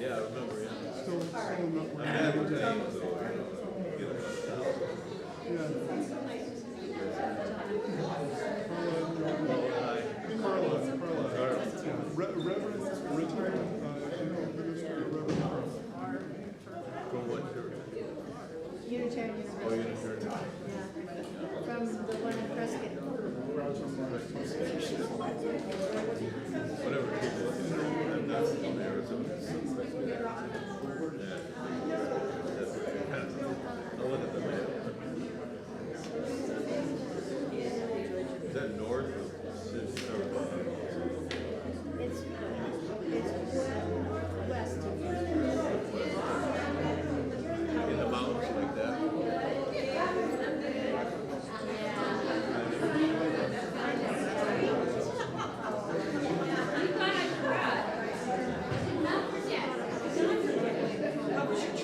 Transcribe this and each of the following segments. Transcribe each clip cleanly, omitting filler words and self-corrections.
Yeah, I remember, yeah. Still not I had one yeah. time, so, Carla. Reverend, retired, minister, Reverend Carla. From what church? Unitarian Oh, University. you're in church. Yeah. From the one in Prescott. Whatever it is, I'm not from Arizona. I'll look at the map. Is that north of It's west. in the mountains like that? Yeah.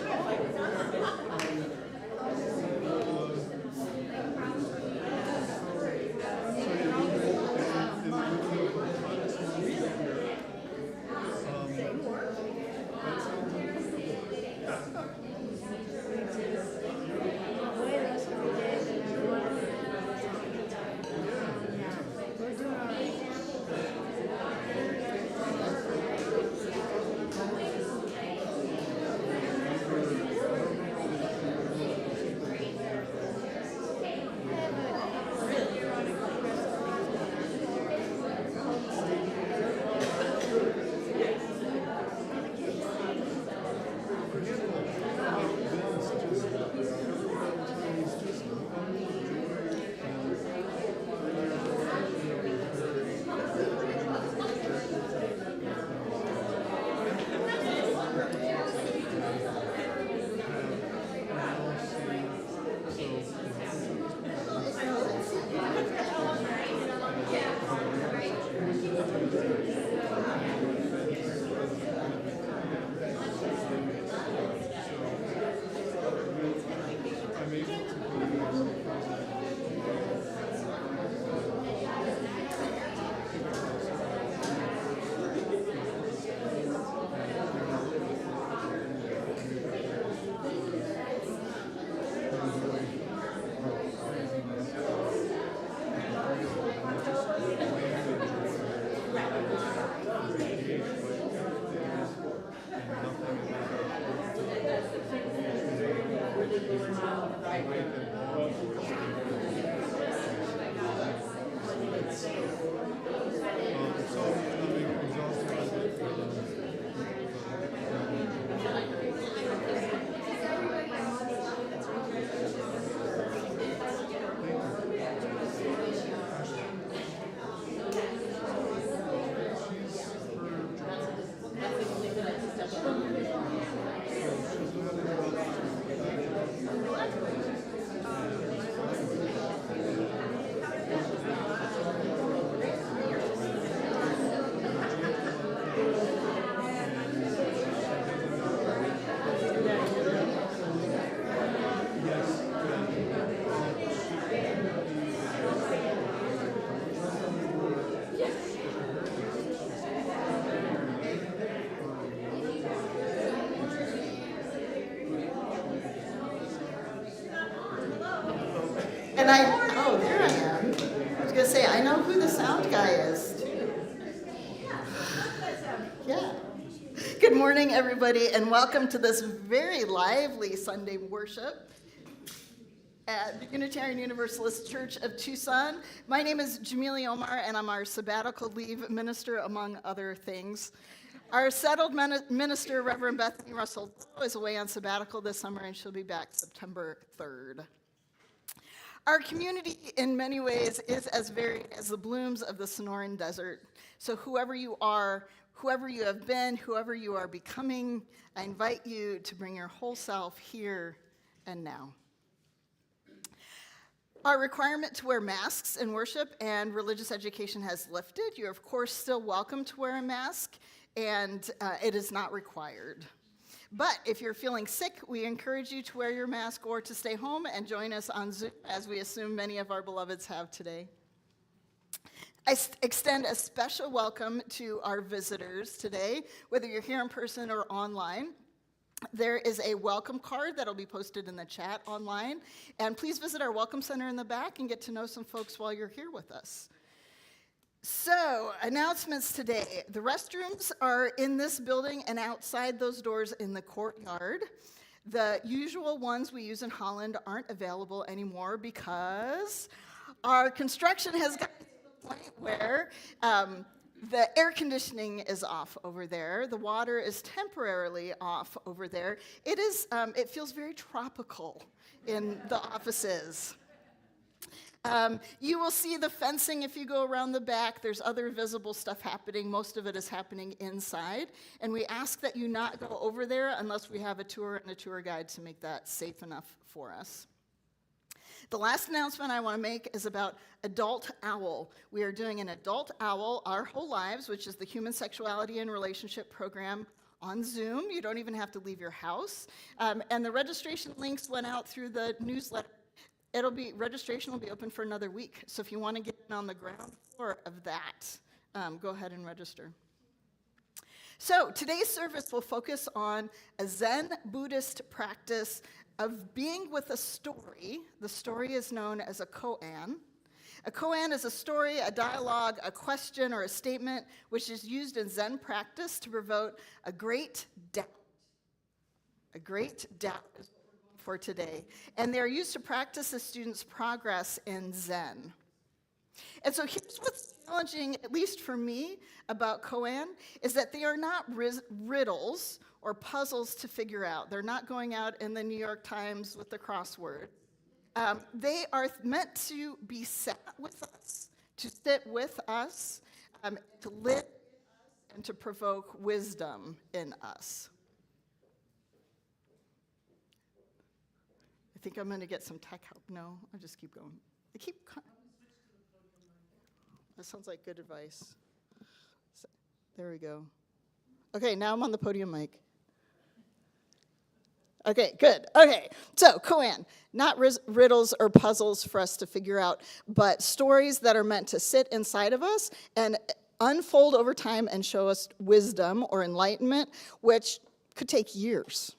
And oh, there I am. I was gonna say, I know who the sound guy is too. Yeah. Good morning, everybody, and welcome to this very lively Sunday worship at the Unitarian Universalist Church of Tucson. My name is Jamili Omar, and I'm our sabbatical leave minister, among other things. Our settled minister, Reverend Bethany Russell, is away on sabbatical this summer, and she'll be back September 3rd. Our community, in many ways, is as varied as the blooms of the Sonoran Desert. So whoever you are, whoever you have been, whoever you are becoming, I invite you to bring your whole self here and now. Our requirement to wear masks in worship and religious education has lifted. You're, of course, still welcome to wear a mask, and it is not required. But if you're feeling sick, we encourage you to wear your mask or to stay home and join us on Zoom, as we assume many of our beloveds have today. I extend a special welcome to our visitors today, whether you're here in person or online. There is a welcome card that'll be posted in the chat online, and please visit our welcome center in the back and get to know some folks while you're here with us. So, announcements today. The restrooms are in this building and outside those doors in the courtyard. The usual ones we use in Holland aren't available anymore because our construction has gotten to the point where the air conditioning is off over there. The water is temporarily off over there. It feels very tropical in the offices. You will see the fencing if you go around the back. There's other visible stuff happening. Most of it is happening inside. And we ask that you not go over there unless we have a tour and a tour guide to make that safe enough for us. The last announcement I want to make is about Adult Owl. We are doing an Adult Owl Our Whole Lives, which is the Human Sexuality and Relationship Program on Zoom. You don't even have to leave your house. And the registration links went out through the newsletter. Registration will be open for another week. So if you want to get in on the ground floor of that, go ahead and register. So today's service will focus on a Zen Buddhist practice of being with a story. The story is known as a koan. A koan is a story, a dialogue, a question, or a statement which is used in Zen practice to provoke a great doubt. A great doubt is what we're going for today. And they're used to practice the students' progress in Zen. And so here's what's challenging, at least for me, about koan, is that they are not riddles or puzzles to figure out. They're not going out in the New York Times with the crossword. They are meant to be sat with us, to sit with us, to live and to provoke wisdom in us. I think I'm going to get some tech help. No, I'll just keep going. That sounds like good advice. So, there we go. Okay, now I'm on the podium mic. Okay, good. Okay, so koan, not riddles or puzzles for us to figure out, but stories that are meant to sit inside of us and unfold over time and show us wisdom or enlightenment, which could take years.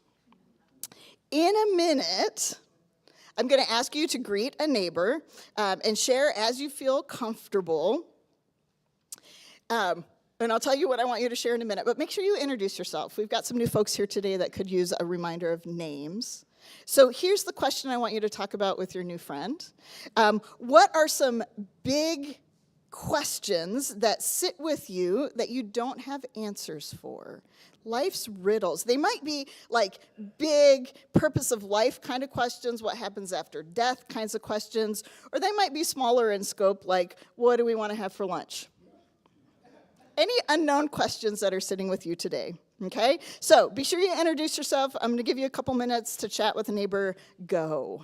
In a minute, I'm going to ask you to greet a neighbor and share as you feel comfortable. And I'll tell you what I want you to share in a minute, but make sure you introduce yourself. We've got some new folks here today that could use a reminder of names. So here's the question I want you to talk about with your new friend. What are some big questions that sit with you that you don't have answers for? Life's riddles. They might be like big purpose of life kind of questions, what happens after death kinds of questions, or they might be smaller in scope, like what do we want to have for lunch? Any unknown questions that are sitting with you today, okay? So be sure you introduce yourself. I'm going to give you a couple minutes to chat with a neighbor. Go.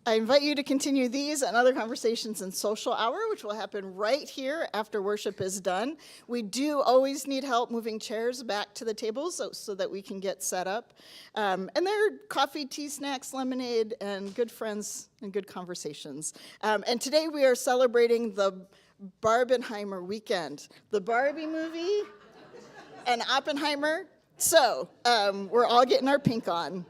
I invite you to continue these and other conversations in social hour, which will happen right here after worship is done. We do always need help moving chairs back to the tables so that we can get set up. And there are coffee, tea, snacks, lemonade, and good friends and good conversations. And today we are celebrating the Barbenheimer weekend, the Barbie movie and Oppenheimer. So we're all getting our pink on.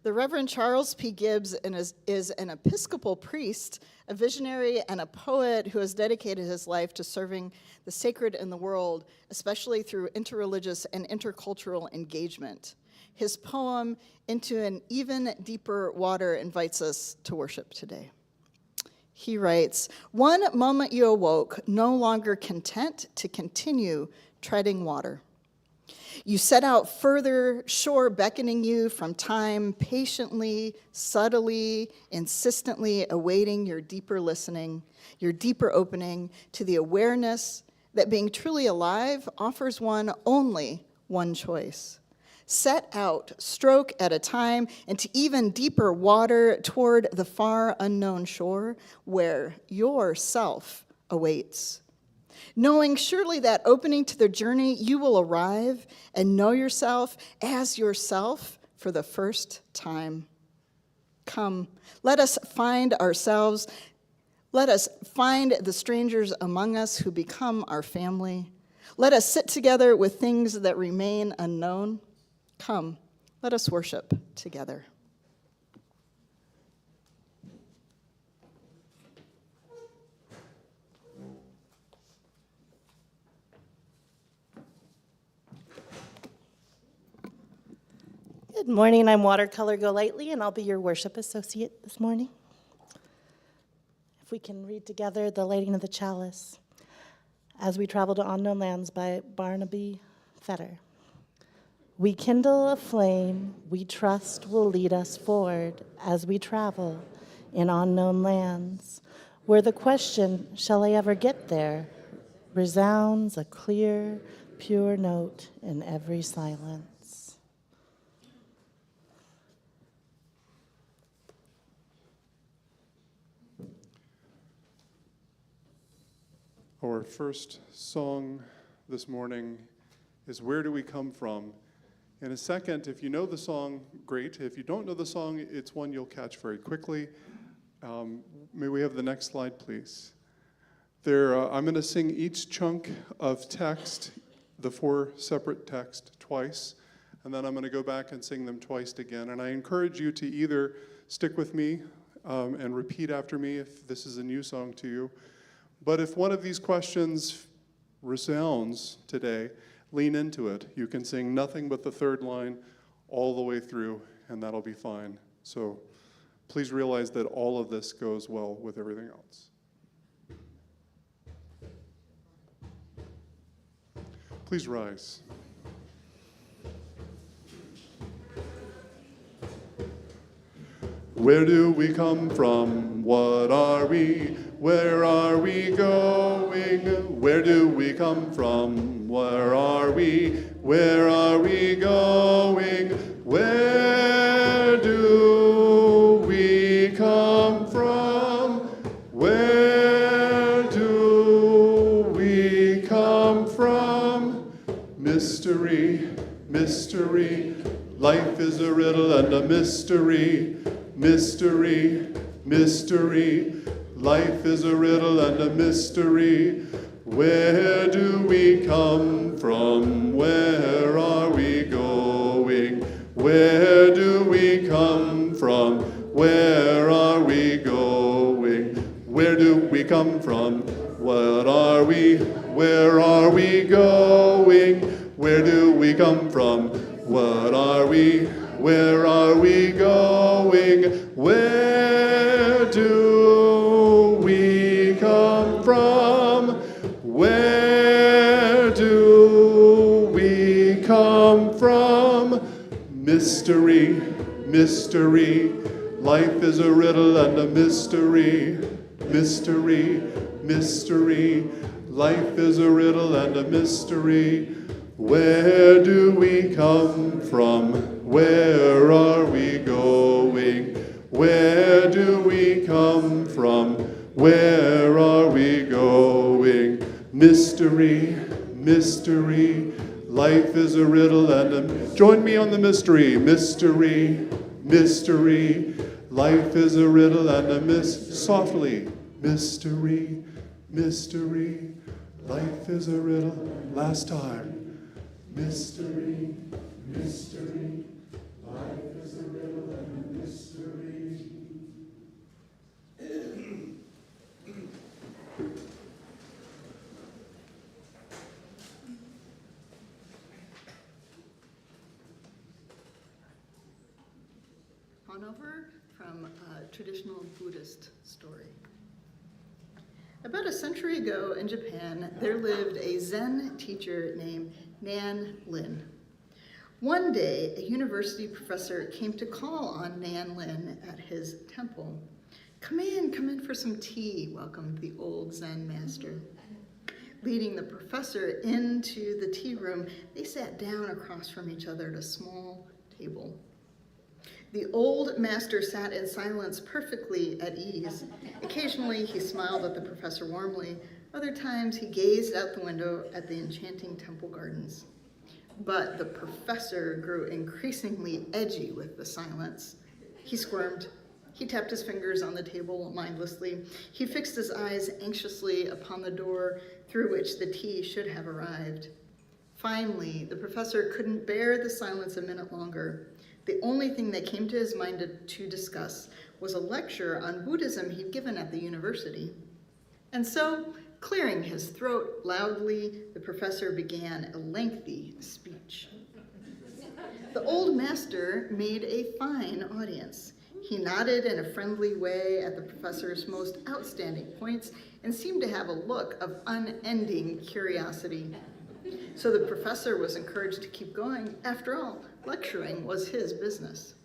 The Reverend Charles P. Gibbs is an Episcopal priest, a visionary, and a poet who has dedicated his life to serving the sacred in the world, especially through interreligious and intercultural engagement. His poem, Into an Even Deeper Water, invites us to worship today. He writes, "One moment you awoke, no longer content to continue treading water. You set out further, shore beckoning you from time, patiently, subtly, insistently awaiting your deeper listening, your deeper opening to the awareness that being truly alive offers one only one choice. Set out, stroke at a time, into even deeper water toward the far unknown shore where yourself awaits. Knowing surely that opening to the journey, you will arrive and know yourself as yourself for the first time. Come, let us find ourselves. Let us find the strangers among us who become our family. Let us sit together with things that remain unknown. Come, let us worship together." Good morning, I'm Watercolor Golightly, and I'll be your worship associate this morning. If we can read together The Lighting of the Chalice, As We Travel to Unknown Lands by Barnaby Fetter. We kindle a flame we trust will lead us forward as we travel in unknown lands, where the question, shall I ever get there, resounds a clear, pure note in every silence. Our first song this morning is Where Do We Come From? In a second, if you know the song, great. If you don't know the song, it's one you'll catch very quickly. May we have the next slide, please? I'm going to sing each chunk of text, the 4 separate texts, twice, and then I'm going to go back and sing them twice again. And I encourage you to either stick with me and repeat after me if this is a new song to you. But if one of these questions resounds today, lean into it. You can sing nothing but the third line all the way through, and that'll be fine. So please realize that all of this goes well with everything else. Please rise. Where do we come from? What are we? Where are we going? Where do we come from? Where are we? Where are we going? Where do we come from? Where do we come from? Mystery, mystery, life is a riddle and a mystery. Mystery, mystery, life is a riddle and a mystery. Where do we come from? Where are we going? Where do we come from? Where are we going? Where do we come from? What are we? Where are we going? Where do we come from? What are we? Where are we going? Where do we come from? Where do we come from? Mystery, mystery, life is a riddle and a mystery. Mystery, mystery, life is a riddle and a mystery. Where do we come from? Where are we going? Where do we come from? Where are we going? Mystery, mystery, life is a riddle and a... Join me on the mystery. Mystery, mystery, life is a riddle and a softly. Mystery, mystery, life is a riddle. Last time. Mystery, mystery, life is a riddle and a mystery. On over from a traditional Buddhist story. About a century ago in Japan, there lived a Zen teacher named Nan Lin. One day, a university professor came to call on Nan Lin at his temple. Come in for some tea," welcomed the old Zen master. Leading the professor into the tea room, they sat down across from each other at a small table. The old master sat in silence, perfectly at ease. Occasionally, he smiled at the professor warmly. Other times, he gazed out the window at the enchanting temple gardens. But the professor grew increasingly edgy with the silence. He squirmed. He tapped his fingers on the table mindlessly. He fixed his eyes anxiously upon the door through which the tea should have arrived. Finally, the professor couldn't bear the silence a minute longer. The only thing that came to his mind to discuss was a lecture on Buddhism he'd given at the university. And so, clearing his throat loudly, the professor began a lengthy speech. The old master made a fine audience. He nodded in a friendly way at the professor's most outstanding points and seemed to have a look of unending curiosity. So the professor was encouraged to keep going. After all, lecturing was his business.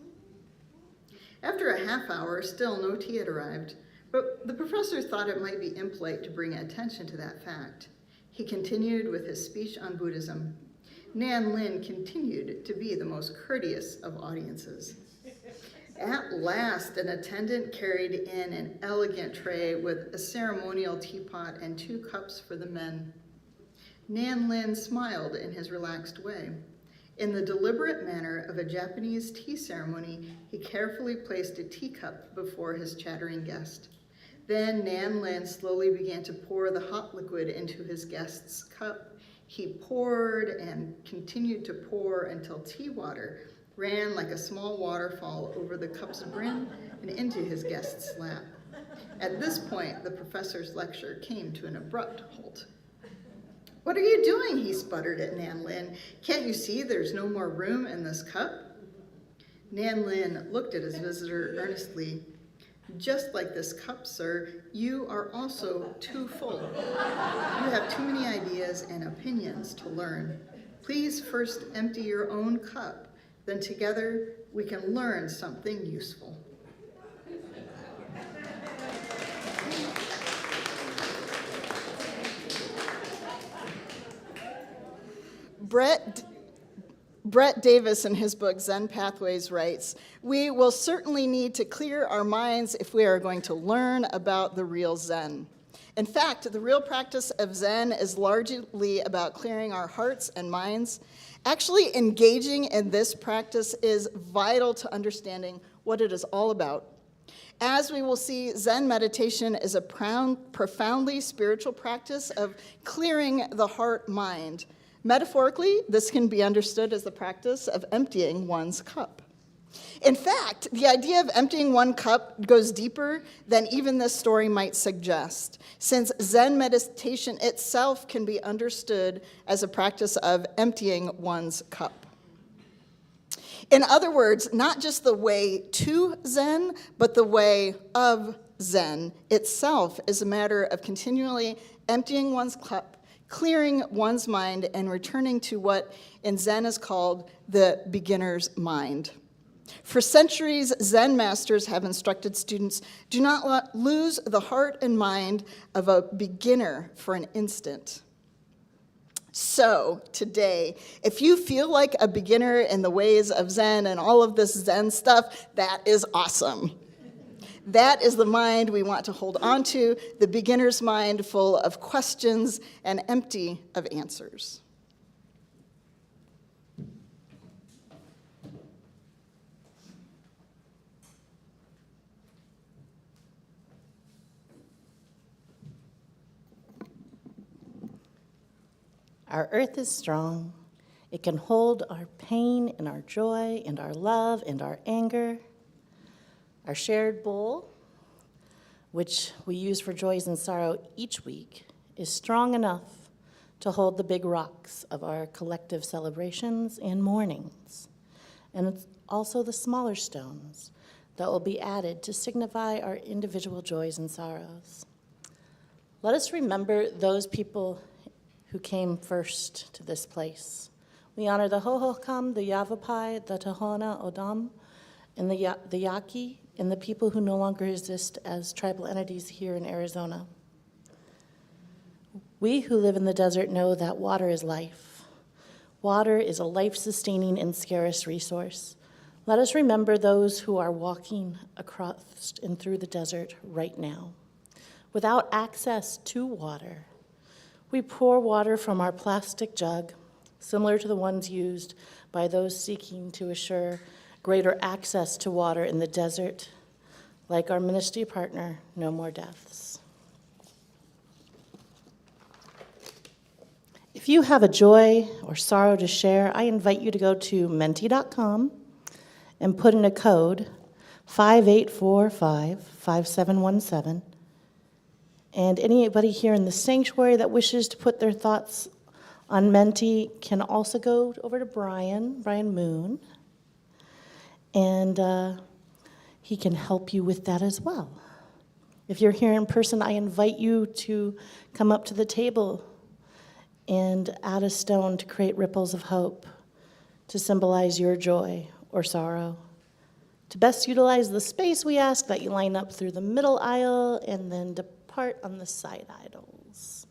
After a half hour, still no tea had arrived, but the professor thought it might be impolite to bring attention to that fact. He continued with his speech on Buddhism. Nan Lin continued to be the most courteous of audiences. At last, an attendant carried in an elegant tray with a ceremonial teapot and 2 cups for the men. Nan Lin smiled in his relaxed way. In the deliberate manner of a Japanese tea ceremony, he carefully placed a teacup before his chattering guest. Then Nan Lin slowly began to pour the hot liquid into his guest's cup. He poured and continued to pour until tea water ran like a small waterfall over the cup's brim and into his guest's lap. At this point, the professor's lecture came to an abrupt halt. "What are you doing?" he sputtered at Nan Lin. "Can't you see there's no more room in this cup?" Nan Lin looked at his visitor earnestly. "Just like this cup, sir, you are also too full. You have too many ideas and opinions to learn. Please first empty your own cup. Then together we can learn something useful." Brett Davis, in his book Zen Pathways, writes, "We will certainly need to clear our minds if we are going to learn about the real Zen. In fact, the real practice of Zen is largely about clearing our hearts and minds. Actually, engaging in this practice is vital to understanding what it is all about. As we will see, Zen meditation is a profoundly spiritual practice of clearing the heart-mind. Metaphorically, this can be understood as the practice of emptying one's cup. In fact, the idea of emptying one cup goes deeper than even this story might suggest, since Zen meditation itself can be understood as a practice of emptying one's cup. In other words, not just the way to Zen, but the way of Zen itself is a matter of continually emptying one's cup, clearing one's mind, and returning to what in Zen is called the beginner's mind. For centuries, Zen masters have instructed students, do not lose the heart and mind of a beginner for an instant. So, today, if you feel like a beginner in the ways of Zen and all of this Zen stuff, that is awesome. That is the mind we want to hold on to, the beginner's mind full of questions and empty of answers. Our earth is strong. It can hold our pain and our joy and our love and our anger. Our shared bowl, which we use for joys and sorrow each week, is strong enough to hold the big rocks of our collective celebrations and mournings. And it's also the smaller stones that will be added to signify our individual joys and sorrows. Let us remember those people who came first to this place. We honor the Hohokam, the Yavapai, the Tohono O'odham, and the Yaqui, and the people who no longer exist as tribal entities here in Arizona. We who live in the desert know that water is life. Water is a life-sustaining and scarce resource. Let us remember those who are walking across and through the desert right now. Without access to water, we pour water from our plastic jug, similar to the ones used by those seeking to assure greater access to water in the desert, like our ministry partner, No More Deaths. If you have a joy or sorrow to share, I invite you to go to menti.com and put in a code 5845-5717. And anybody here in the sanctuary that wishes to put their thoughts on Menti can also go over to Brian Moon, and he can help you with that as well. If you're here in person, I invite you to come up to the table and add a stone to create ripples of hope to symbolize your joy or sorrow. To best utilize the space, we ask that you line up through the middle aisle and then depart on the side aisles.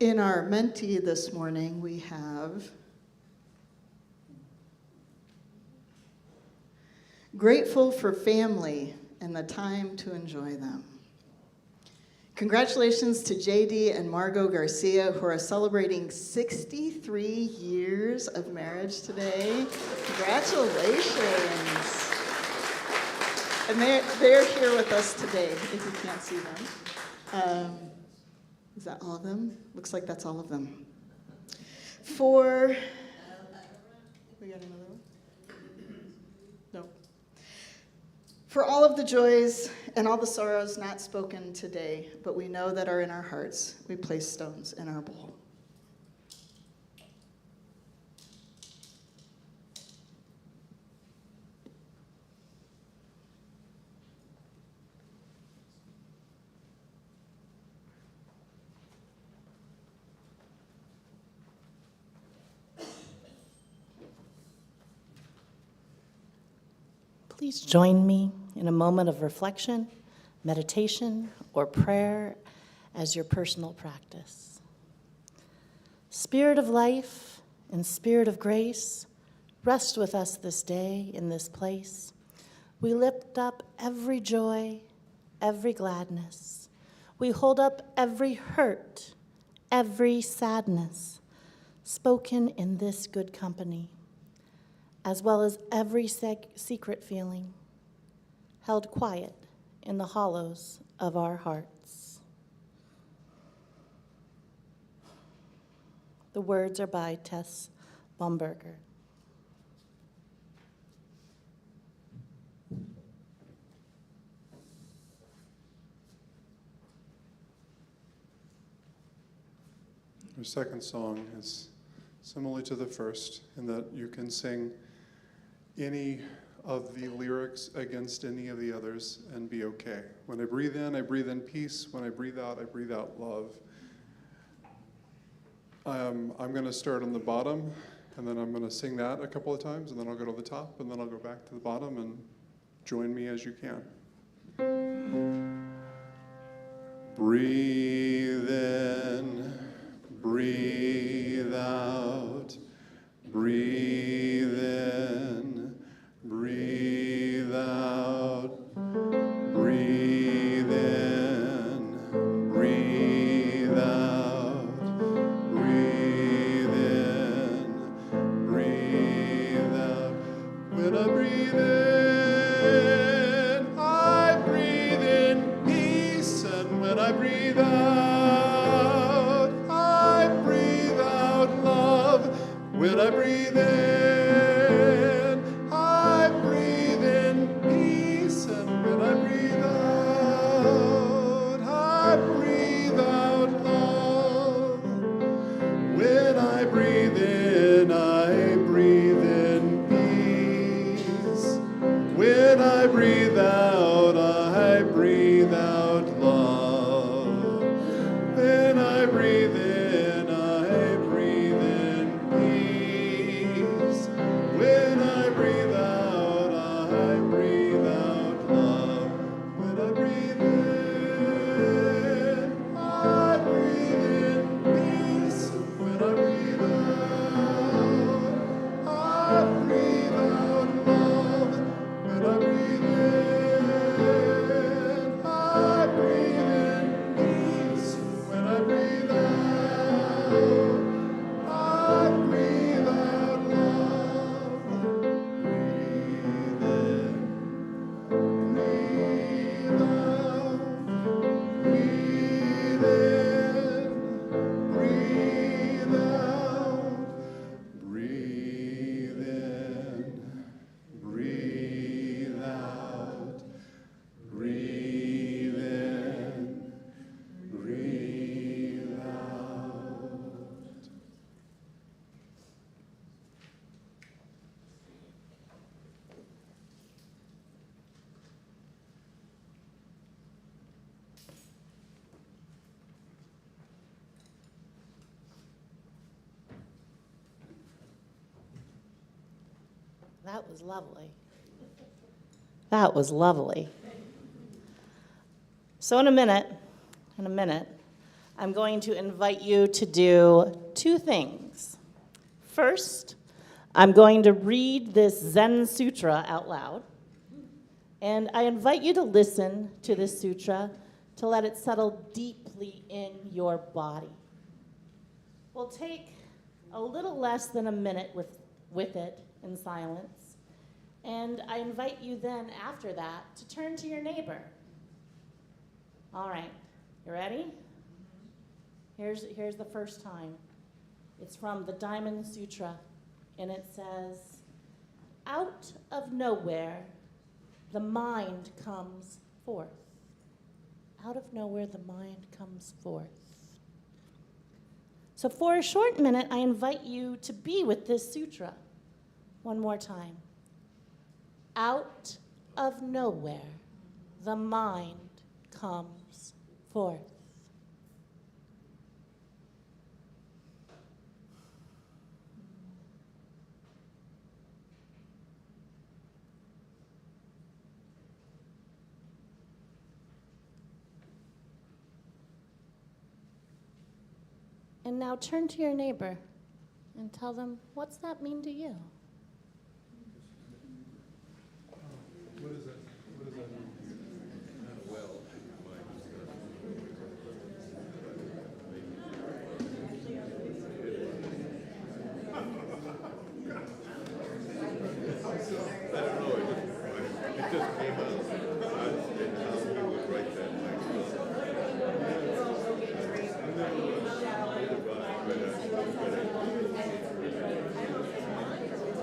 In our mentee this morning, we have grateful for family and the time to enjoy them. Congratulations to JD and Margot Garcia, who are celebrating 63 years of marriage today. Congratulations. And they're here with us today, if you can't see them. Is that all of them? Looks like that's all of them. We got another one? No. For all of the joys and all the sorrows not spoken today, but we know that are in our hearts, we place stones in our bowl. Please join me in a moment of reflection, meditation, or prayer as your personal practice. Spirit of life and Spirit of grace, rest with us this day in this place. We lift up every joy, every gladness. We hold up every hurt, every sadness, spoken in this good company, as well as every secret feeling held quiet in the hollows of our hearts. The words are by Tess Baumberger. Our second song is similar to the first in that you can sing any of the lyrics against any of the others and be okay. When I breathe in peace. When I breathe out love. I'm going to start on the bottom And then I'm going to sing that a couple of times, and then I'll go to the top, and then I'll go back to the bottom, and join me as you can. Breathe in, breathe out, breathe in, breathe out, breathe in, breathe out, breathe in, breathe out. When I breathe in, I breathe in peace, and when I breathe out, I breathe out love. When I breathe in, I breathe in peace, and when I breathe out, I breathe out love. When I breathe in, I breathe in peace. When I breathe out, I breathe out love. When I breathe in, I breathe in peace. When I breathe out, I breathe out love. When I breathe in, I breathe in peace. When I breathe out, I breathe out love. When I breathe in, I breathe in peace. When I breathe out, I breathe out love. Breathe in, breathe out, breathe in, breathe out, breathe in, breathe out, breathe in, breathe out. That was lovely. That was lovely. So in a minute, I'm going to invite you to do two things. First, I'm going to read this Zen Sutra out loud. And I invite you to listen to this sutra to let it settle deeply in your body. We'll take a little less than a minute with it in silence. And I invite you then, after that, to turn to your neighbor. All right, you ready? Here's the first time. It's from the Diamond Sutra, and it says, out of nowhere, the mind comes forth. Out of nowhere, the mind comes forth. So for a short minute, I invite you to be with this sutra. One more time. Out of nowhere, the mind comes forth. And now turn to your neighbor and tell them, what's that mean to you? What is that? What does that mean? Well, I don't know, it just came out. I didn't know who would write that myself. I never read about it, but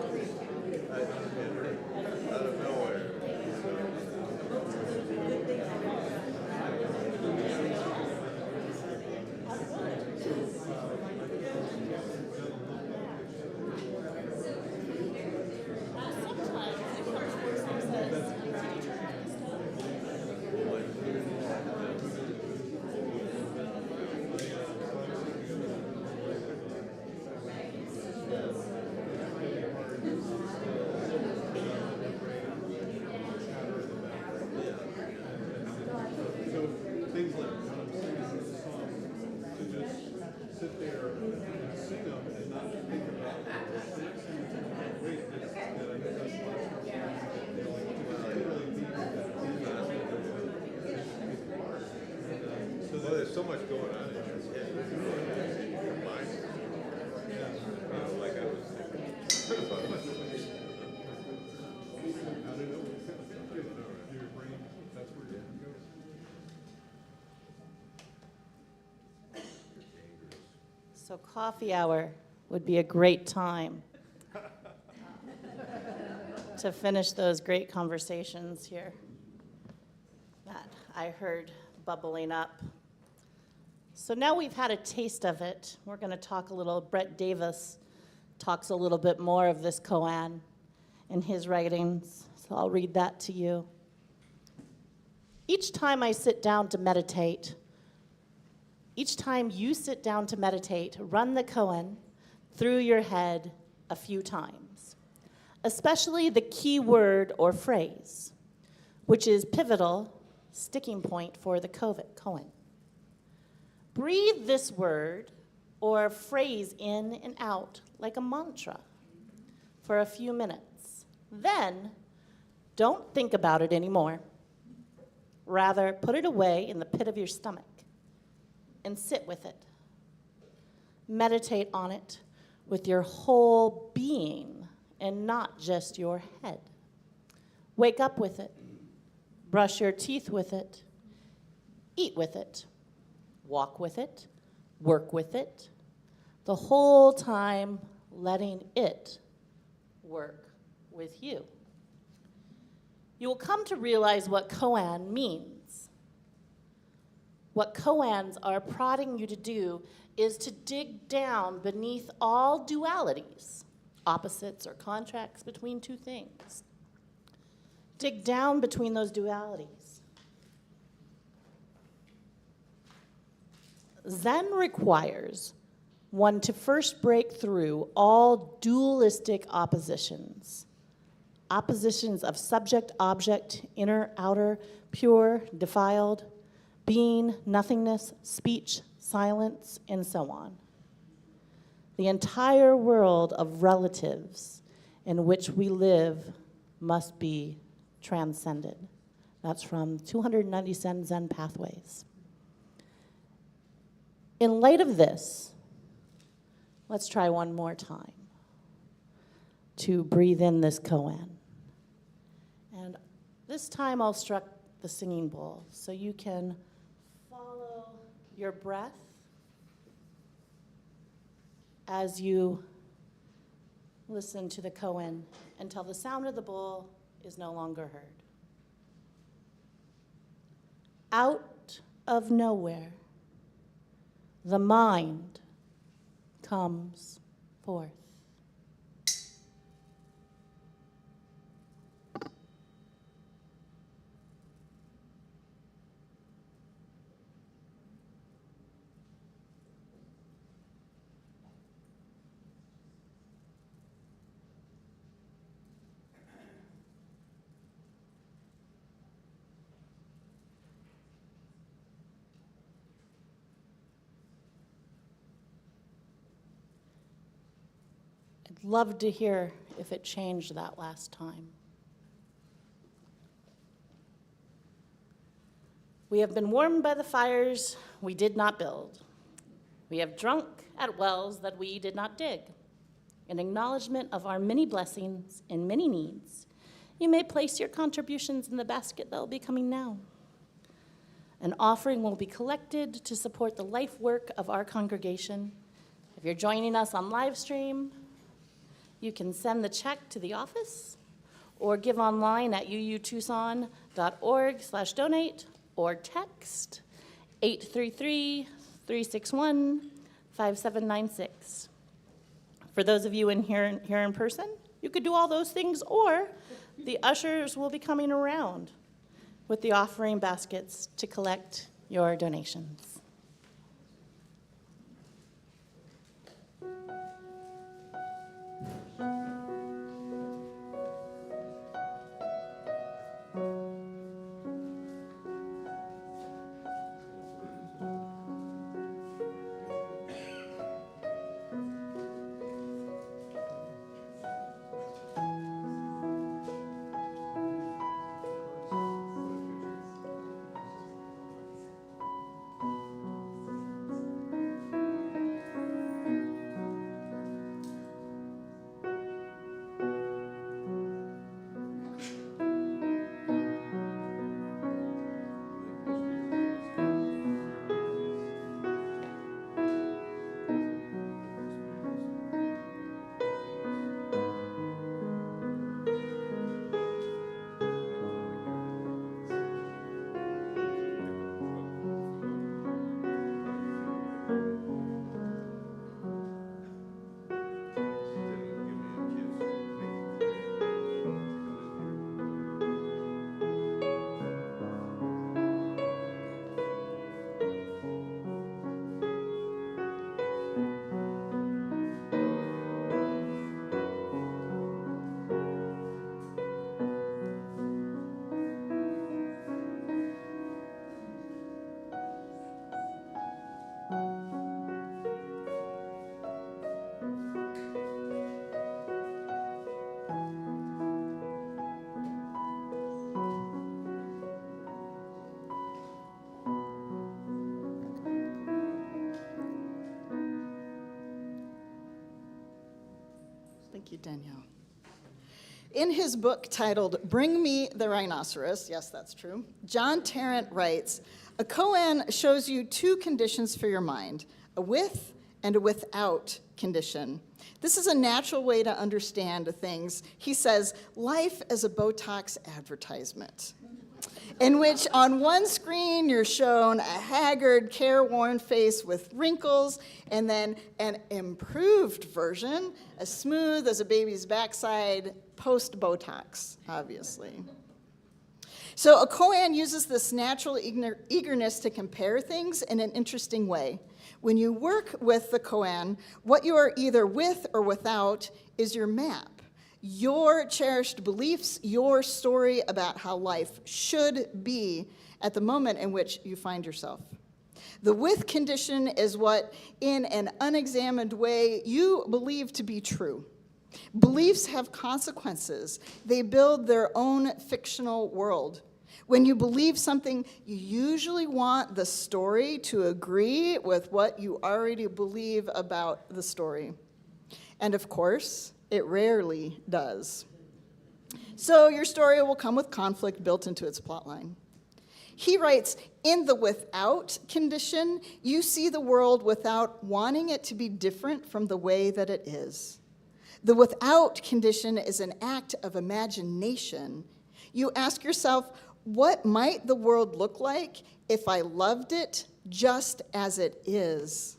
Well, there's so much going on in your head, in your mind. Like I was thinking about myself. So coffee hour would be a great time to finish those great conversations here that I heard bubbling up. So now we've had a taste of it. We're going to talk a little. Brett Davis talks a little bit more of this koan in his writings, so I'll read that to you. Each time I sit down to meditate, each time you sit down to meditate, run the koan through your head a few times, especially the key word or phrase, which is pivotal sticking point for the koan. Breathe this word or phrase in and out like a mantra for a few minutes. Then, don't think about it anymore. Rather, put it away in the pit of your stomach and sit with it. Meditate on it with your whole being and not just your head. Wake up with it. Brush your teeth with it. Eat with it. Walk with it. Work with it. The whole time letting it work with you. You will come to realize what koan means. What koans are prodding you to do is to dig down beneath all dualities, opposites or contracts between two things. Dig down between those dualities. Zen requires one to first break through all dualistic oppositions. Oppositions of subject, object, inner, outer, pure, defiled, being, nothingness, speech, silence, and so on. The entire world of relatives in which we live must be transcended. That's from 297 Zen Pathways. In light of this, let's try one more time to breathe in this koan. And this time I'll struck the singing bowl so you can follow your breath as you listen to the koan until the sound of the bowl is no longer heard. Out of nowhere, the mind comes forth. I'd love to hear if it changed that last time. We have been warmed by the fires we did not build. We have drunk at wells that we did not dig. In acknowledgement of our many blessings and many needs, you may place your contributions in the basket that will be coming now. An offering will be collected to support the life work of our congregation. If you're joining us on live stream, you can send the check to the office or give online at uutucson.org/donate or text 833-361-5796. For those of you here in person, you could do all those things, or the ushers will be coming around with the offering baskets to collect your donations. Thank you, Danielle. In his book titled Bring Me the Rhinoceros, yes, that's true, John Tarrant writes, a koan shows you two conditions for your mind, a with and a without condition. This is a natural way to understand things. He says, life is a Botox advertisement, in which on one screen you're shown a haggard, careworn face with wrinkles, and then an improved version, as smooth as a baby's backside, post-Botox, obviously. So a koan uses this natural eagerness to compare things in an interesting way. When you work with the koan, what you are either with or without is your map, your cherished beliefs, your story about how life should be at the moment in which you find yourself. The with condition is what, in an unexamined way, you believe to be true. Beliefs have consequences. They build their own fictional world. When you believe something, you usually want the story to agree with what you already believe about the story. And of course, it rarely does. So your story will come with conflict built into its plotline. He writes, in the without condition, you see the world without wanting it to be different from the way that it is. The without condition is an act of imagination. You ask yourself, what might the world look like if I loved it just as it is?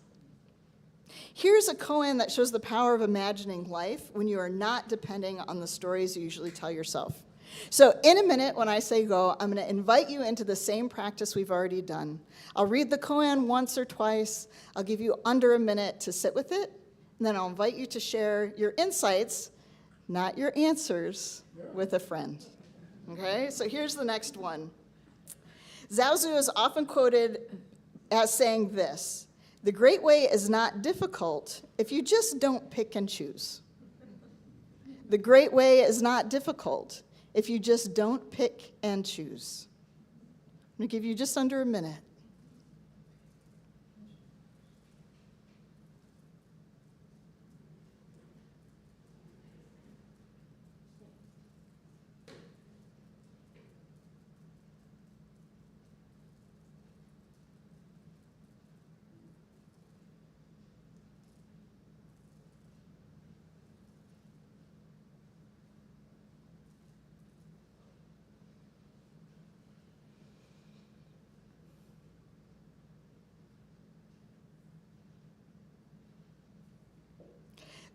Here's a koan that shows the power of imagining life when you are not depending on the stories you usually tell yourself. So in a minute, when I say go, I'm going to invite you into the same practice we've already done. I'll read the koan once or twice. I'll give you under a minute to sit with it, and then I'll invite you to share your insights, not your answers, with a friend. Okay, so here's the next one. Zhao Zu is often quoted as saying this: the great way is not difficult if you just don't pick and choose. The great way is not difficult if you just don't pick and choose. I'm going to give you just under a minute.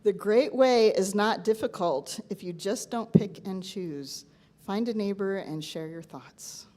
The great way is not difficult if you just don't pick and choose. Find a neighbor and share your thoughts.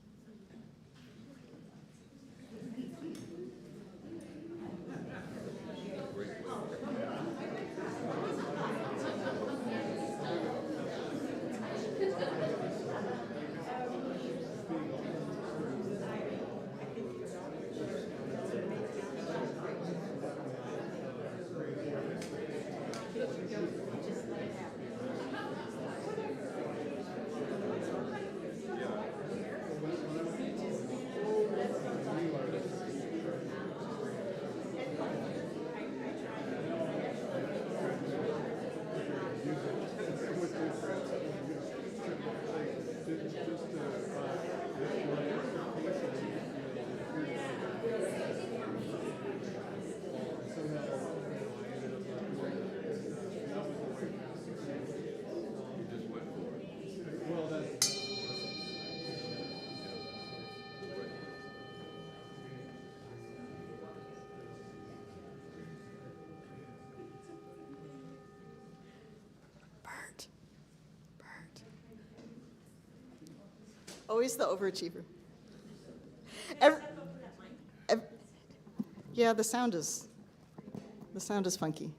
Always the overachiever. Yeah, the sound is funky.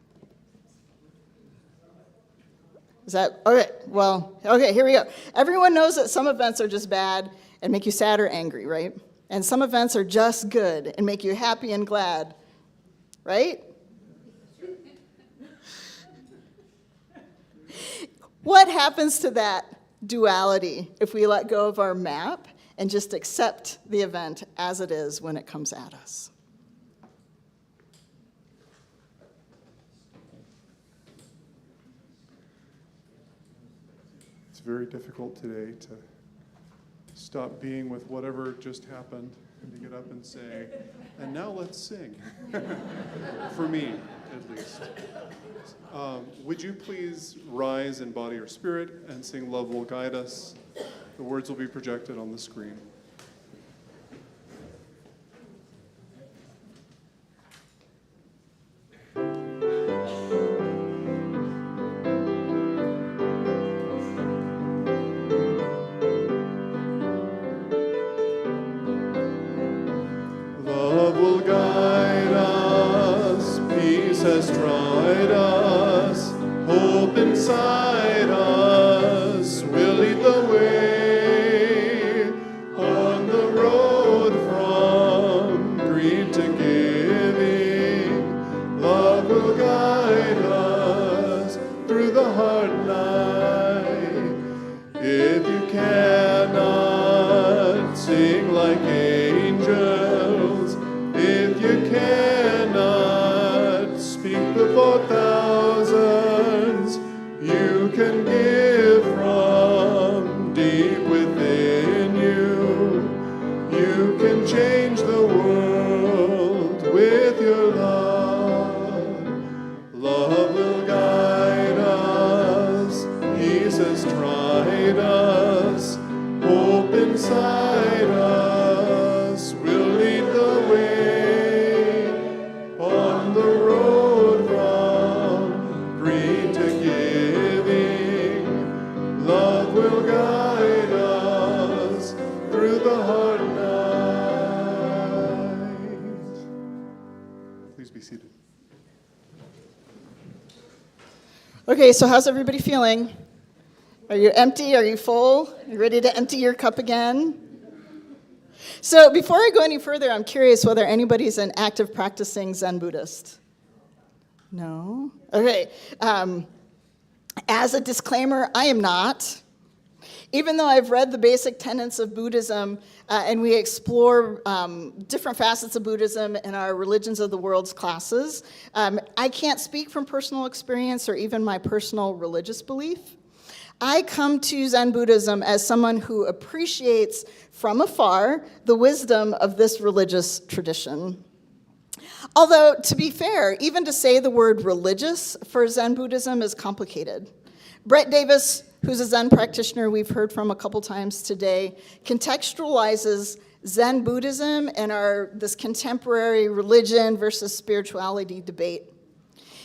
Is that, okay, well, okay, here we go. Everyone knows that some events are just bad and make you sad or angry, right? And some events are just good and make you happy and glad, right? What happens to that duality if we let go of our map and just accept the event as it is when it comes at us? very difficult today to stop being with whatever just happened and to get up and say, and now let's sing. For me, at least. Would you please rise in body or spirit and sing Love Will Guide Us? The words will be projected on the screen. Love will guide us, peace has tried us, hope inside us will lead the way on the road from greed to giving. Love will guide us through the hard night. If you cannot sing like angels, if you cannot speak before thousands, you can give from deep within you. You can change the world with your love. Love will guide us, peace has tried us, hope inside us will lead the way on the road from greed to giving. Love will guide us through the hard night. Please be seated. Okay, so how's everybody feeling? Are you empty? Are you full? Are you ready to empty your cup again? So before I go any further, I'm curious whether anybody's an active practicing Zen Buddhist. No? Okay. As a disclaimer, I am not. Even though I've read the basic tenets of Buddhism, and we explore different facets of Buddhism in our Religions of the World's classes, I can't speak from personal experience or even my personal religious belief. I come to Zen Buddhism as someone who appreciates from afar the wisdom of this religious tradition. Although, to be fair, even to say the word religious for Zen Buddhism is complicated. Brett Davis, who's a Zen practitioner we've heard from a couple times today, contextualizes Zen Buddhism and this contemporary religion versus spirituality debate.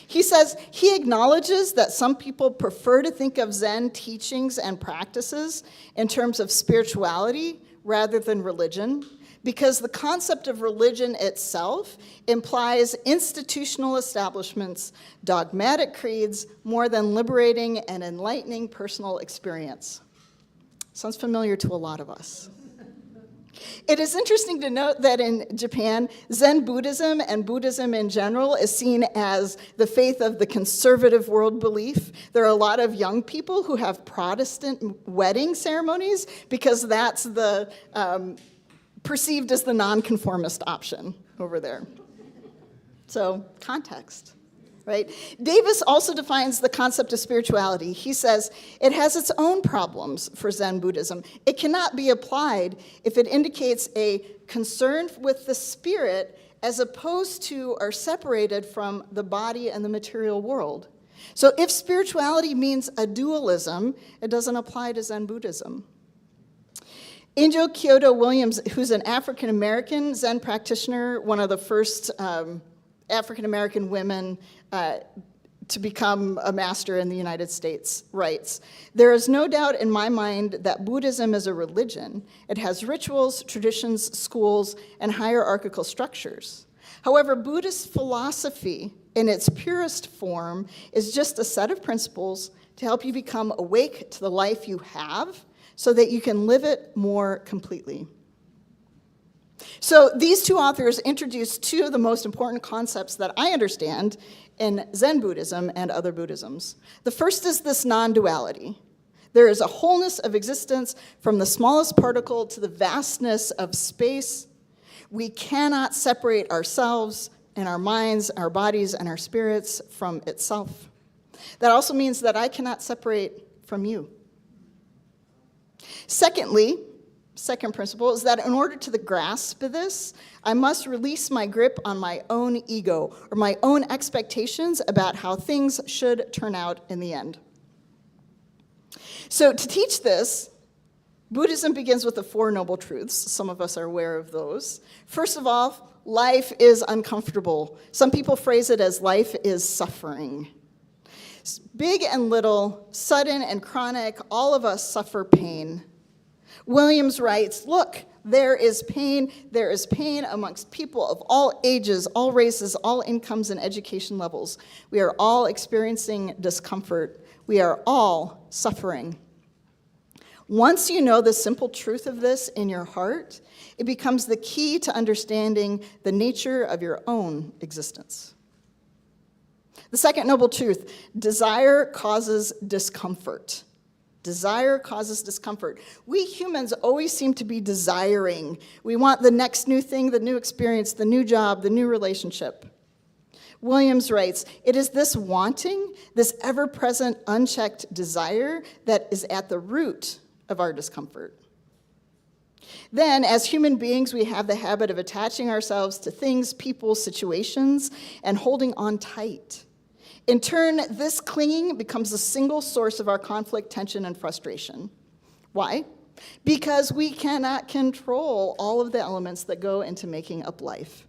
He says he acknowledges that some people prefer to think of Zen teachings and practices in terms of spirituality rather than religion, because the concept of religion itself implies institutional establishments, dogmatic creeds, more than liberating and enlightening personal experience. Sounds familiar to a lot of us. It is interesting to note that in Japan, Zen Buddhism and Buddhism in general is seen as the faith of the conservative world belief. There are a lot of young people who have Protestant wedding ceremonies because that's the perceived as the nonconformist option over there. So, context. Right? Davis also defines the concept of spirituality. He says it has its own problems for Zen Buddhism. It cannot be applied if it indicates a concern with the spirit as opposed to or separated from the body and the material world. So if spirituality means a dualism, it doesn't apply to Zen Buddhism. Angel Kyoto Williams, who's an African-American Zen practitioner, one of the first African-American women to become a master in the United States, writes, "There is no doubt in my mind that Buddhism is a religion. It has rituals, traditions, schools, and hierarchical structures. However, Buddhist philosophy in its purest form is just a set of principles to help you become awake to the life you have so that you can live it more completely." So these two authors introduce two of the most important concepts that I understand in Zen Buddhism and other Buddhisms. The first is this non-duality. There is a wholeness of existence from the smallest particle to the vastness of space. We cannot separate ourselves and our minds, our bodies, and our spirits from itself. That also means that I cannot separate from you. Secondly, second principle is that in order to grasp this, I must release my grip on my own ego or my own expectations about how things should turn out in the end. So to teach this, Buddhism begins with the Four Noble Truths. Some of us are aware of those. First of all, life is uncomfortable. Some people phrase it as life is suffering. Big and little, sudden and chronic, all of us suffer pain. Williams writes, look, there is pain amongst people of all ages, all races, all incomes and education levels. We are all experiencing discomfort. We are all suffering. Once you know the simple truth of this in your heart, it becomes the key to understanding the nature of your own existence. The second noble truth, desire causes discomfort. Desire causes discomfort. We humans always seem to be desiring. We want the next new thing, the new experience, the new job, the new relationship. Williams writes, it is this wanting, this ever-present unchecked desire that is at the root of our discomfort. Then, as human beings, we have the habit of attaching ourselves to things, people, situations, and holding on tight. In turn, this clinging becomes the single source of our conflict, tension, and frustration. Why? Because we cannot control all of the elements that go into making up life.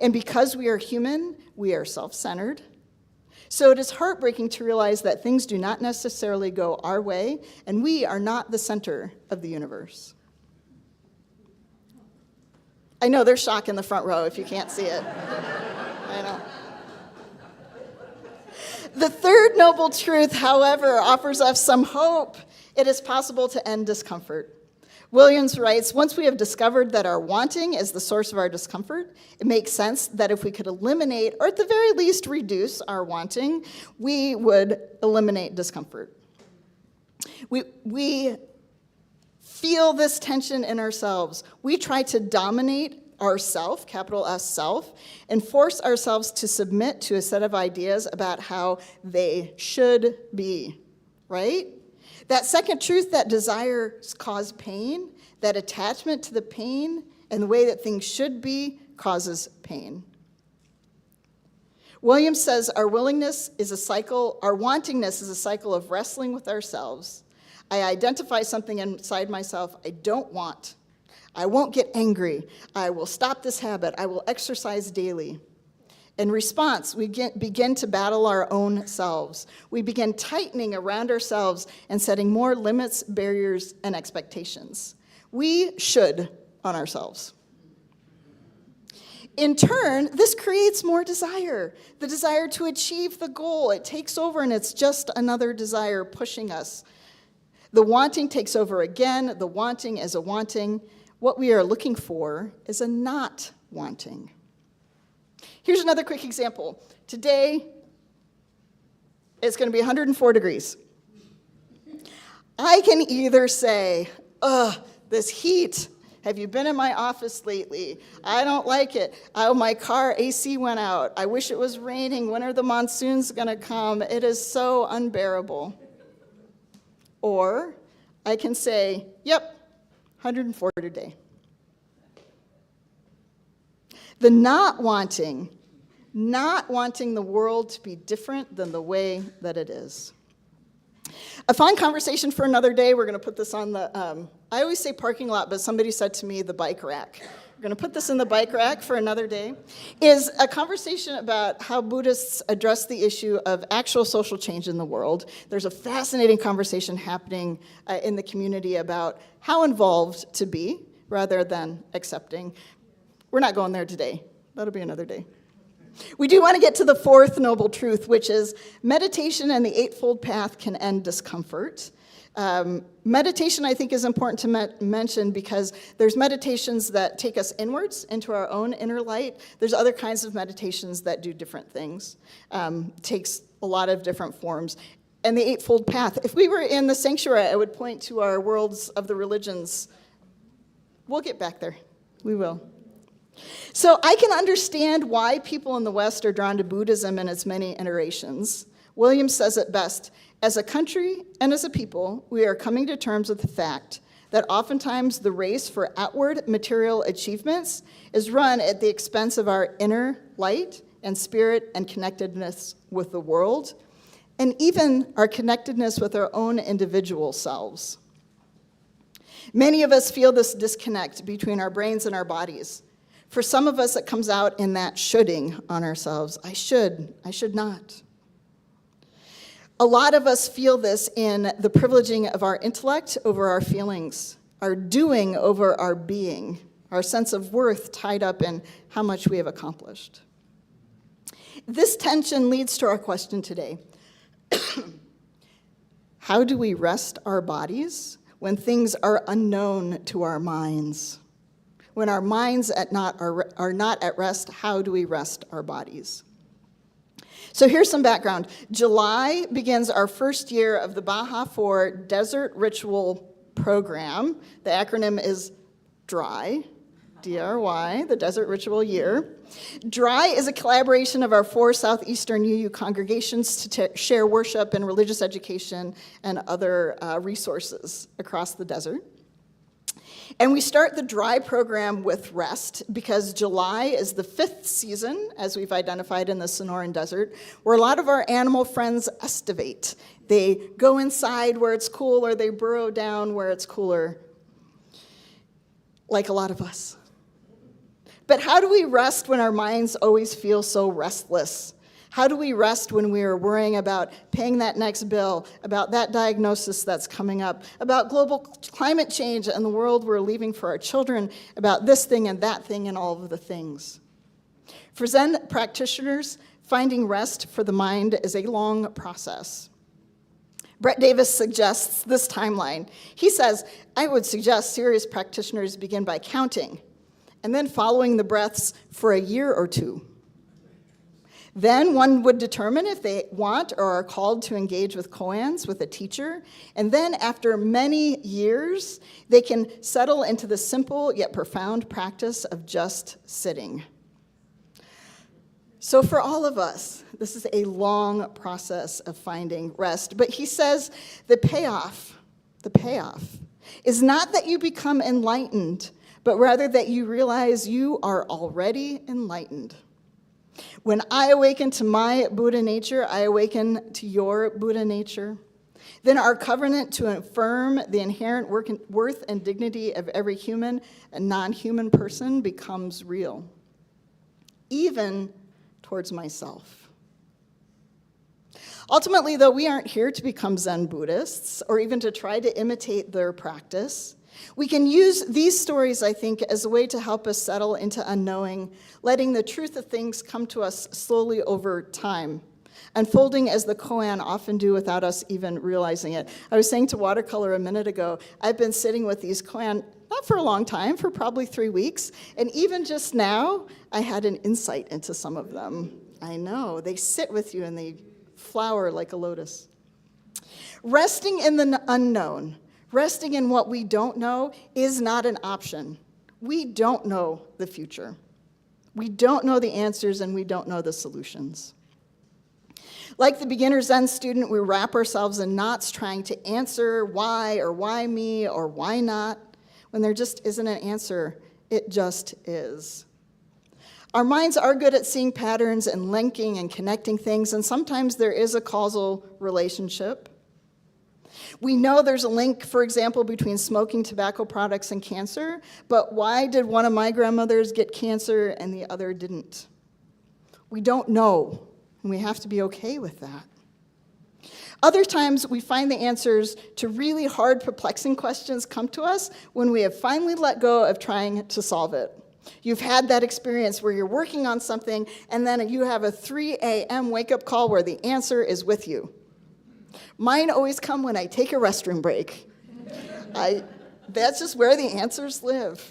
And because we are human, we are self-centered. So it is heartbreaking to realize that things do not necessarily go our way, and we are not the center of the universe. I know there's shock in the front row if you can't see it. I know. The third noble truth, however, offers us some hope. It is possible to end discomfort. Williams writes, once we have discovered that our wanting is the source of our discomfort, it makes sense that if we could eliminate, or at the very least reduce our wanting, we would eliminate discomfort. We feel this tension in ourselves. We try to dominate ourself, capital S self, and force ourselves to submit to a set of ideas about how they should be, right? That second truth, that desires cause pain, that attachment to the pain and the way that things should be causes pain. Williams says our willingness is a cycle, our wantingness is a cycle of wrestling with ourselves. I identify something inside myself I don't want. I won't get angry. I will stop this habit. I will exercise daily. In response, we begin to battle our own selves. We begin tightening around ourselves and setting more limits, barriers, and expectations. We should on ourselves. In turn, this creates more desire, the desire to achieve the goal. It takes over, and it's just another desire pushing us. The wanting takes over again. The wanting is a wanting. What we are looking for is a not wanting. Here's another quick example. Today, it's going to be 104 degrees. I can either say, ugh, this heat. Have you been in my office lately? I don't like it. Oh, my car AC went out. I wish it was raining. When are the monsoons going to come? It is so unbearable. Or I can say, yep, 104 today. The not wanting the world to be different than the way that it is. A fun conversation for another day. We're going to put this on the, I always say parking lot, but somebody said to me the bike rack. We're going to put this in the bike rack for another day. Is a conversation about how Buddhists address the issue of actual social change in the world. There's a fascinating conversation happening in the community about how involved to be rather than accepting. We're not going there today. That'll be another day. We do want to get to the fourth noble truth, which is meditation and the Eightfold Path can end discomfort. Meditation, I think, is important to mention because there's meditations that take us inwards into our own inner light. There's other kinds of meditations that do different things. Takes a lot of different forms. And the Eightfold Path. If we were in the sanctuary, I would point to our worlds of the religions. We'll get back there. We will. So I can understand why people in the West are drawn to Buddhism and its many iterations. Williams says it best: as a country and as a people, we are coming to terms with the fact that oftentimes the race for outward material achievements is run at the expense of our inner light and spirit and connectedness with the world, and even our connectedness with our own individual selves. Many of us feel this disconnect between our brains and our bodies. For some of us, it comes out in that shoulding on ourselves. I should not. A lot of us feel this in the privileging of our intellect over our feelings, our doing over our being, our sense of worth tied up in how much we have accomplished. This tension leads to our question today. How do we rest our bodies when things are unknown to our minds? When our minds are not at rest, how do we rest our bodies? So here's some background. July begins our first year of the Baja 4 Desert Ritual Program. The acronym is DRY, D-R-Y, the Desert Ritual Year. DRY is a collaboration of our 4 southeastern UU congregations to share worship and religious education and other resources across the desert. And we start the DRY program with rest because July is the 5th season, as we've identified in the Sonoran Desert, where a lot of our animal friends estivate. They go inside where it's cool, or they burrow down where it's cooler, like a lot of us. But how do we rest when our minds always feel so restless? How do we rest when we are worrying about paying that next bill, about that diagnosis that's coming up, about global climate change and the world we're leaving for our children, about this thing and that thing and all of the things? For Zen practitioners, finding rest for the mind is a long process. Brett Davis suggests this timeline. He says, I would suggest serious practitioners begin by counting and then following the breaths for a year or two. Then one would determine if they want or are called to engage with koans, with a teacher. And then after many years, they can settle into the simple yet profound practice of just sitting. So for all of us, this is a long process of finding rest. But he says the payoff is not that you become enlightened, but rather that you realize you are already enlightened. When I awaken to my Buddha nature, I awaken to your Buddha nature. Then our covenant to affirm the inherent worth and dignity of every human and non-human person becomes real, even towards myself. Ultimately, though, we aren't here to become Zen Buddhists or even to try to imitate their practice. We can use these stories, I think, as a way to help us settle into unknowing, letting the truth of things come to us slowly over time, unfolding as the koan often do without us even realizing it. I was saying to Watercolor a minute ago, I've been sitting with these koan, not for a long time, for probably 3 weeks, and even just now, I had an insight into some of them. I know, they sit with you and they flower like a lotus. Resting in the unknown, resting in what we don't know is not an option. We don't know the future. We don't know the answers and we don't know the solutions. Like the beginner Zen student, we wrap ourselves in knots trying to answer why or why me or why not, when there just isn't an answer. It just is. Our minds are good at seeing patterns and linking and connecting things, and sometimes there is a causal relationship. We know there's a link, for example, between smoking tobacco products and cancer, but why did one of my grandmothers get cancer and the other didn't? We don't know, and we have to be okay with that. Other times, we find the answers to really hard, perplexing questions come to us when we have finally let go of trying to solve it. You've had that experience where you're working on something, and then you have a 3 a.m. wake-up call where the answer is with you. Mine always come when I take a restroom break. That's just where the answers live.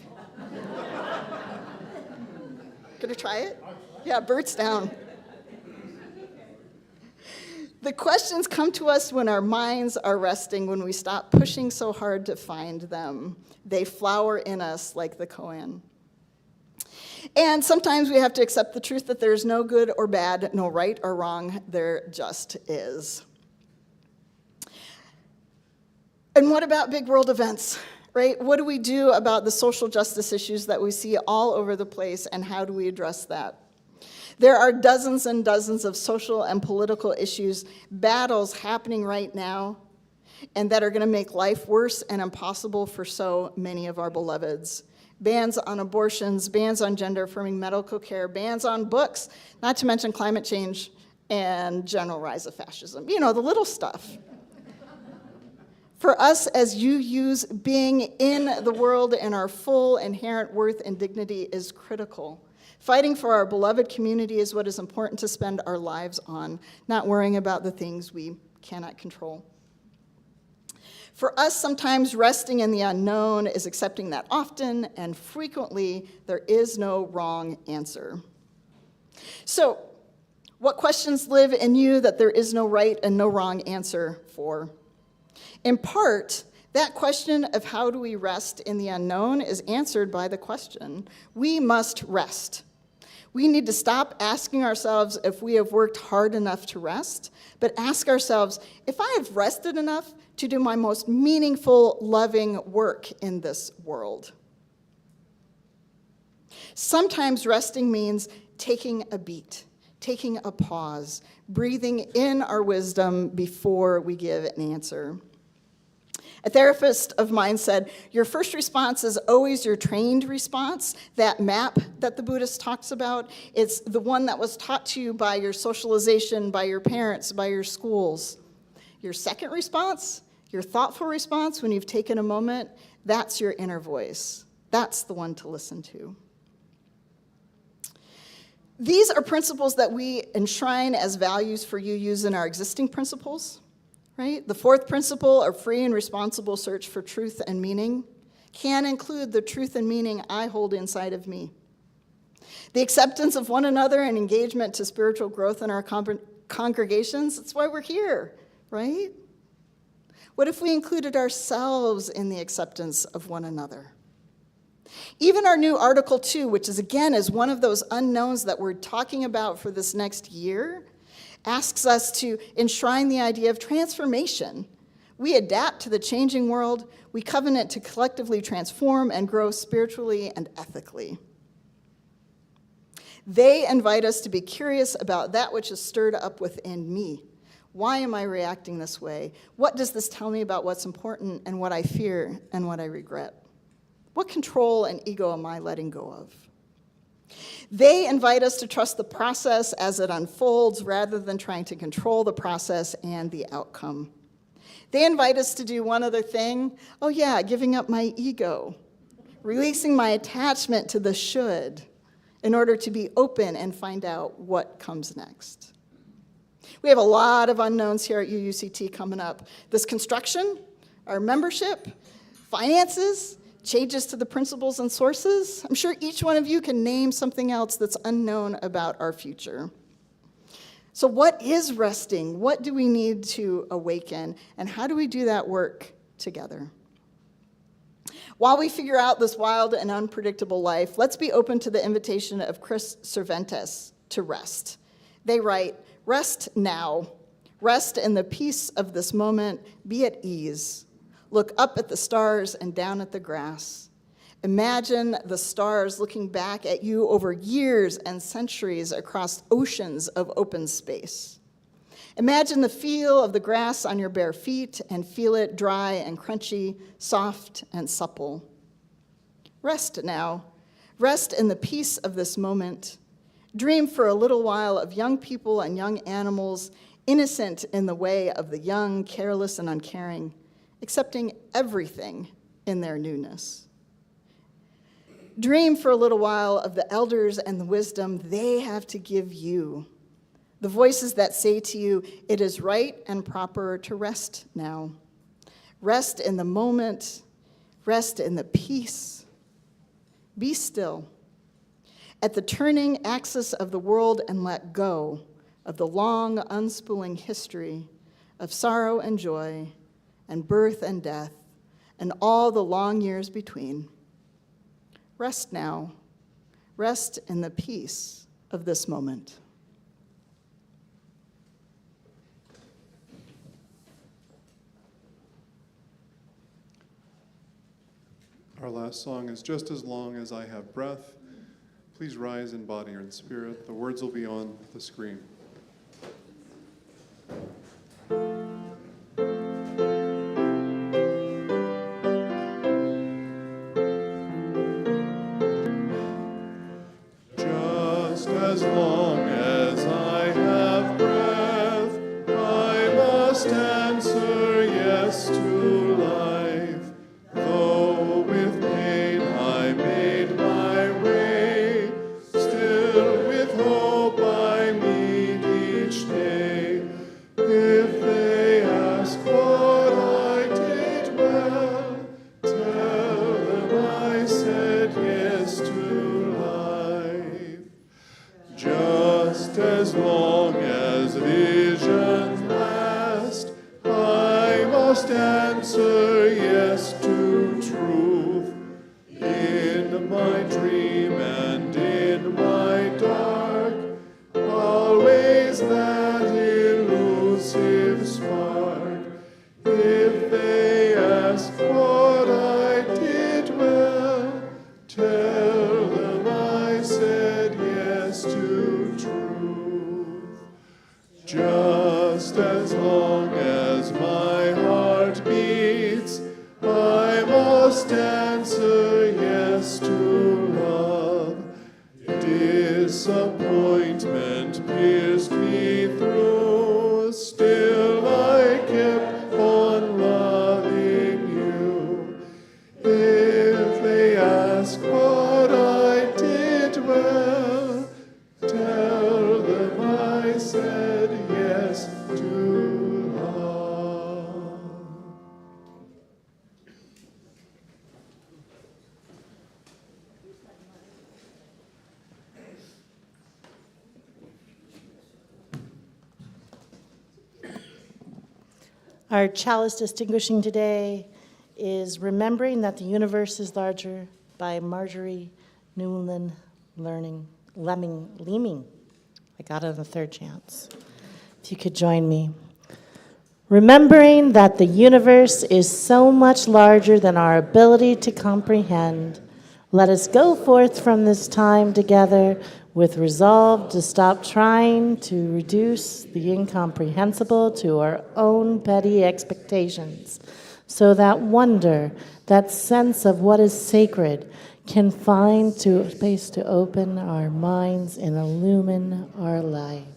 Gonna try it? Yeah, Bert's down. The questions come to us when our minds are resting, when we stop pushing so hard to find them. They flower in us like the koan. And sometimes we have to accept the truth that there's no good or bad, no right or wrong, there just is. And what about big world events, right? What do we do about the social justice issues that we see all over the place, and how do we address that? There are dozens and dozens of social and political issues, battles happening right now, and that are going to make life worse and impossible for so many of our beloveds. Bans on abortions, bans on gender-affirming medical care, bans on books, not to mention climate change and general rise of fascism. You know, the little stuff. For us as UUs, being in the world in our full inherent worth and dignity is critical. Fighting for our beloved community is what is important to spend our lives on, not worrying about the things we cannot control. For us, sometimes resting in the unknown is accepting that often and frequently there is no wrong answer. So, what questions live in you that there is no right and no wrong answer for? In part, that question of how do we rest in the unknown is answered by the question, we must rest. We need to stop asking ourselves if we have worked hard enough to rest, but ask ourselves, if I have rested enough to do my most meaningful, loving work in this world. Sometimes resting means taking a beat, taking a pause, breathing in our wisdom before we give an answer. A therapist of mine said, your first response is always your trained response. That map that the Buddhist talks about, it's the one that was taught to you by your socialization, by your parents, by your schools. Your second response, your thoughtful response when you've taken a moment, that's your inner voice. That's the one to listen to. These are principles that we enshrine as values for UUs in our existing principles. Right? The fourth principle of free and responsible search for truth and meaning can include the truth and meaning I hold inside of me. The acceptance of one another and engagement to spiritual growth in our congregations, that's why we're here, right? What if we included ourselves in the acceptance of one another? Even our new Article 2, which is again is one of those unknowns that we're talking about for this next year, asks us to enshrine the idea of transformation. We adapt to the changing world. We covenant to collectively transform and grow spiritually and ethically. They invite us to be curious about that which is stirred up within me. Why am I reacting this way? What does this tell me about what's important and what I fear and what I regret? What control and ego am I letting go of? They invite us to trust the process as it unfolds rather than trying to control the process and the outcome. They invite us to do one other thing. Oh yeah, giving up my ego, releasing my attachment to the should in order to be open and find out what comes next. We have a lot of unknowns here at UUCT coming up. This construction, our membership, finances, changes to the principles and sources. I'm sure each one of you can name something else that's unknown about our future. So what is resting? What do we need to awaken? And how do we do that work together? While we figure out this wild and unpredictable life, let's be open to the invitation of Chris Cervantes to rest. They write, rest now. Rest in the peace of this moment. Be at ease. Look up at the stars and down at the grass. Imagine the stars looking back at you over years and centuries across oceans of open space. Imagine the feel of the grass on your bare feet and feel it dry and crunchy, soft and supple. Rest now. Rest in the peace of this moment. Dream for a little while of young people and young animals, innocent in the way of the young, careless and uncaring, accepting everything in their newness. Dream for a little while of the elders and the wisdom they have to give you. The voices that say to you, it is right and proper to rest now. Rest in the moment. Rest in the peace. Be still. At the turning axis of the world and let go of the long, unspooling history of sorrow and joy, and birth and death, and all the long years between. Rest now. Rest in the peace of this moment. Our last song is Just as Long as I Have Breath. Please rise in body or in spirit. The words will be on the screen. Just as long as I have breath, I must answer yes to life. Though with pain I made my way, still with hope I meet each day. If they ask what I did well, tell them I said yes to life. Just as long as visions last, I must answer yes to truth. In my dream and in my dark, always that elusive spark. If they ask what I did well, tell them I said yes to truth. Just as long as my heart beats, I must answer yes to love. Disappointment pierced me through, still I kept on loving you. If they ask what I did well, tell them I said yes to love. Our chalice distinguishing today is Remembering That the Universe is Larger by Marjorie Newland Leeming. I got it on the third chance. If you could join me. Remembering that the universe is so much larger than our ability to comprehend, let us go forth from this time together with resolve to stop trying to reduce the incomprehensible to our own petty expectations, so that wonder, that sense of what is sacred, can find space to open our minds and illumine our lives.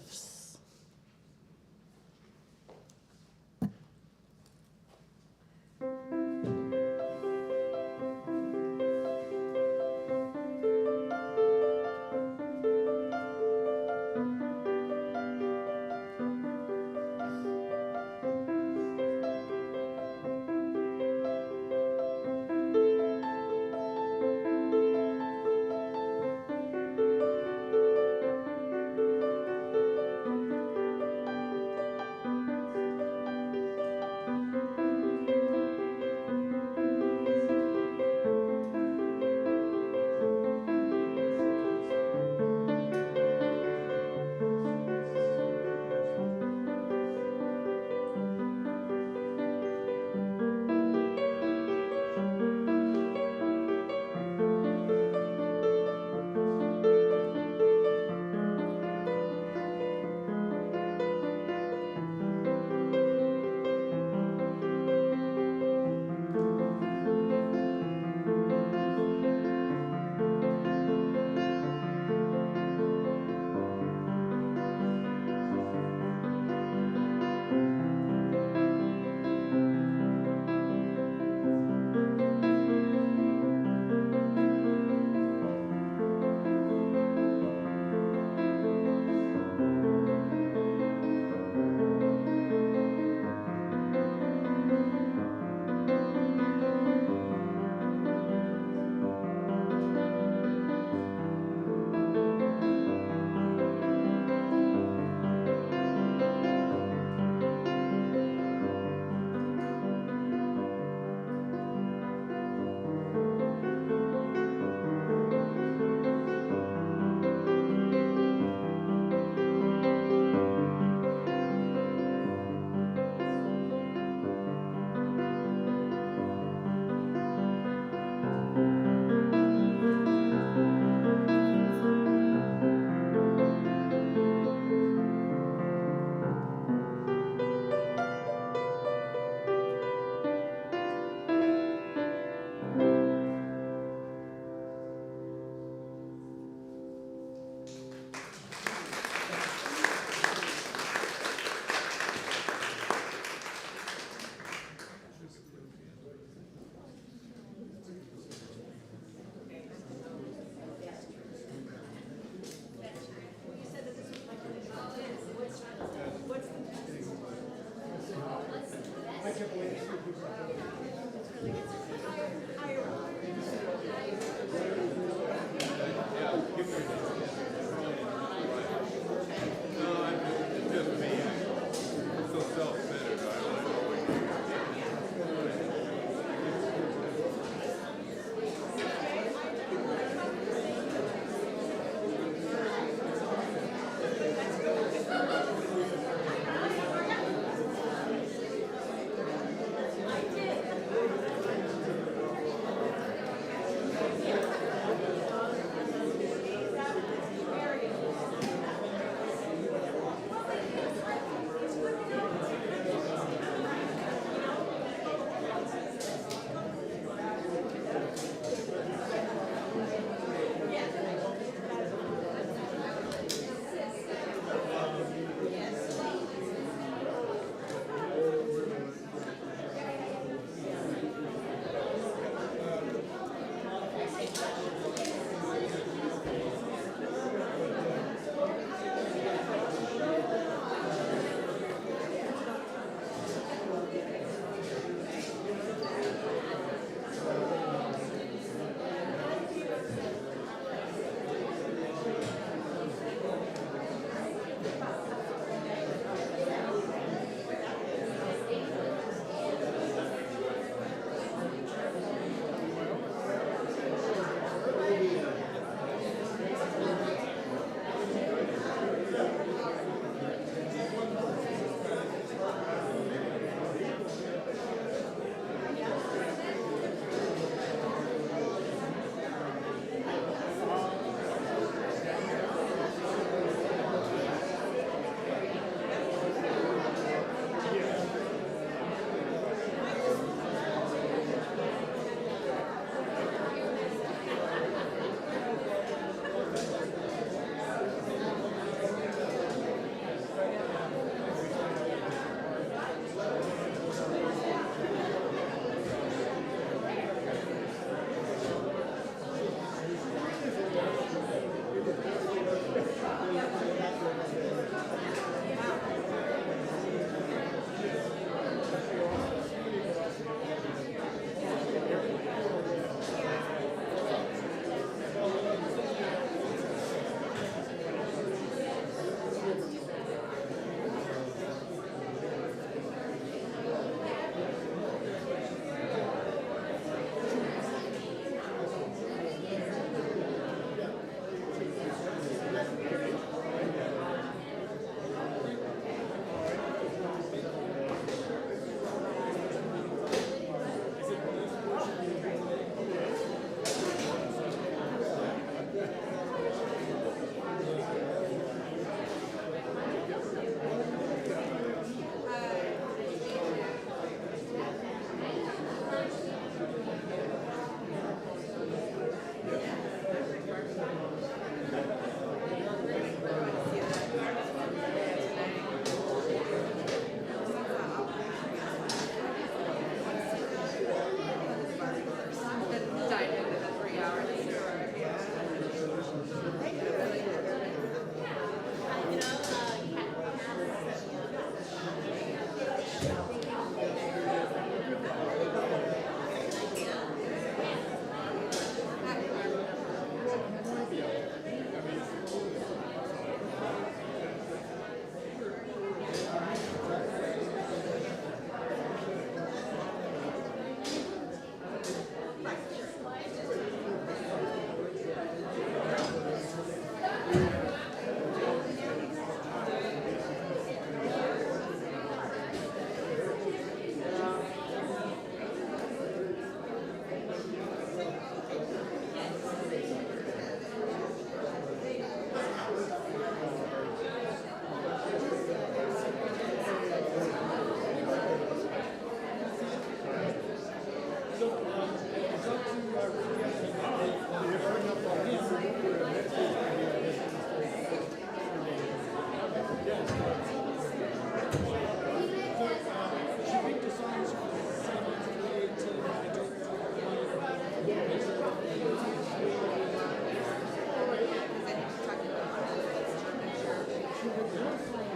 Yes.